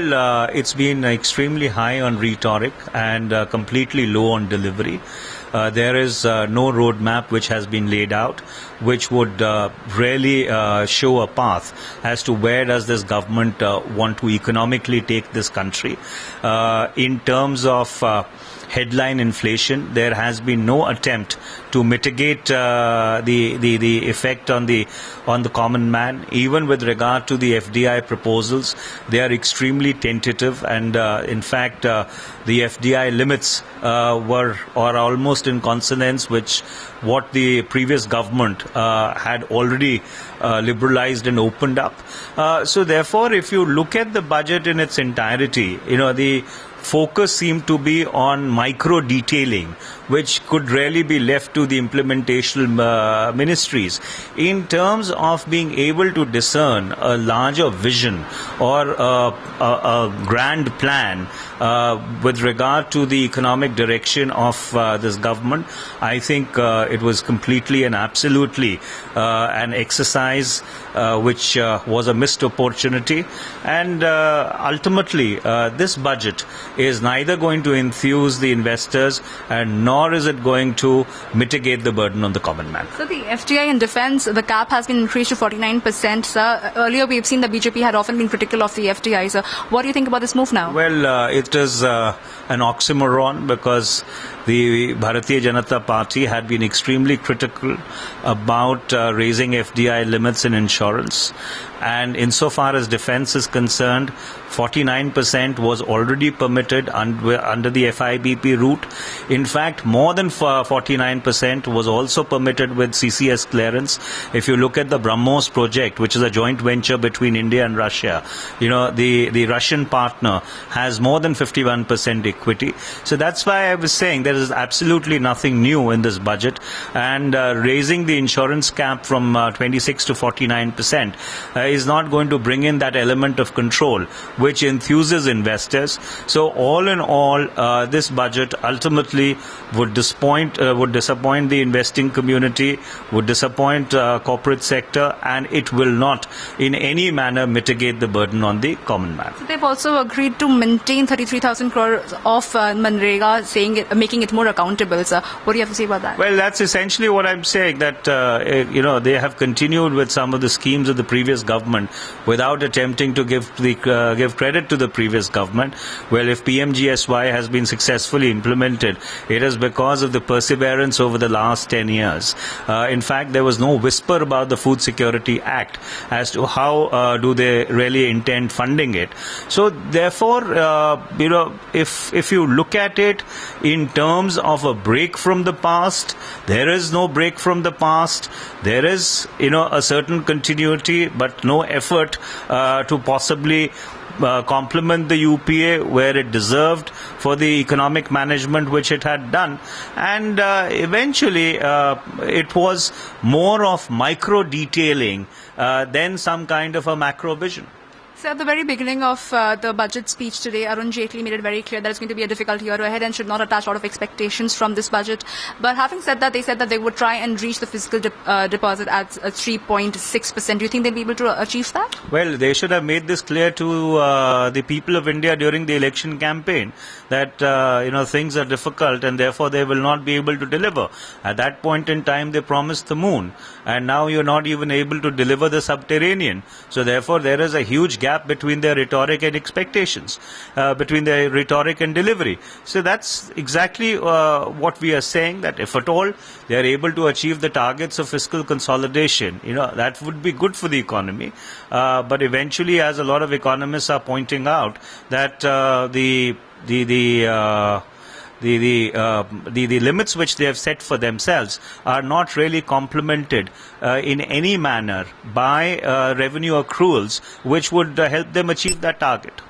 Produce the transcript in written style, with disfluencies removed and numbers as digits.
Well, it's been extremely high on rhetoric and completely low on delivery. There is no roadmap which has been laid out, which would really show a path as to where does this government want to economically take this country. In terms of headline inflation, there has been no attempt to mitigate the effect on the common man. Even with regard to the FDI proposals, they are extremely tentative, and in fact the FDI limits are almost in consonance with what the previous government had already liberalized and opened up. So therefore, if you look at the budget in its entirety, the focus seemed to be on micro detailing, which could really be left to the implementation ministries. In terms of being able to discern a larger vision or a grand plan with regard to the economic direction of this government, I think it was completely and absolutely an exercise which was a missed opportunity. And ultimately, this budget is neither going to enthuse the investors and nor is it going to mitigate the burden on the common man. So the FDI in defence, the cap has been increased to 49%. Sir, earlier we've seen the BJP had often been critical of the FDI. So what do you think about this move now? Well, it is an oxymoron because the Bharatiya Janata Party had been extremely critical about raising FDI limits in insurance. And insofar as defence is concerned, 49% was already permitted under the FIBP route. In fact, more than 49% was also permitted with CCS clearance. If you look at the BrahMos project, which is a joint venture between India and Russia, the Russian partner has more than 51% equity. So that's why I was saying there is absolutely nothing new in this budget. And raising the insurance cap from 26 to 49% is not going to bring in that element of control which enthuses investors. So all in all, this budget ultimately would disappoint the investing community, would disappoint corporate sector, and it will not in any manner mitigate the burden on the common man. So they've also agreed to maintain 33,000 crore of Manrega, making it more accountable. So what do you have to say about that? Well, that's essentially what I'm saying, that they have continued with some of the schemes of the previous government without attempting to give credit to the previous government. Well, if PMGSY has been successfully implemented, it is because of the perseverance over the last 10 years. In fact, there was no whisper about the Food Security Act as to how do they really intend funding it. So therefore, if you look at it in terms of a break from the past, there is no break from the past. There is, a certain continuity, but no effort to possibly compliment the UPA where it deserved for the economic management which it had done. And eventually it was more of micro detailing than some kind of a macro vision. So at the very beginning of the budget speech today, Arun Jaitley made it very clear that it's going to be a difficult year ahead and should not attach a lot of expectations from this budget. But having said that, they said that they would try and reach the fiscal deposit at 3.6%. Do you think they'll be able to achieve that? Well, they should have made this clear to the people of India during the election campaign that things are difficult and therefore they will not be able to deliver. At that point in time, they promised the moon, and now you're not even able to deliver the subterranean. So therefore, there is a huge gap between their rhetoric and expectations, between their rhetoric and delivery. So that's exactly what we are saying, that if at all they are able to achieve the targets of fiscal consolidation, that would be good for the economy. But eventually, as a lot of economists are pointing out, that the limits which they have set for themselves are not really complemented in any manner by revenue accruals which would help them achieve that target.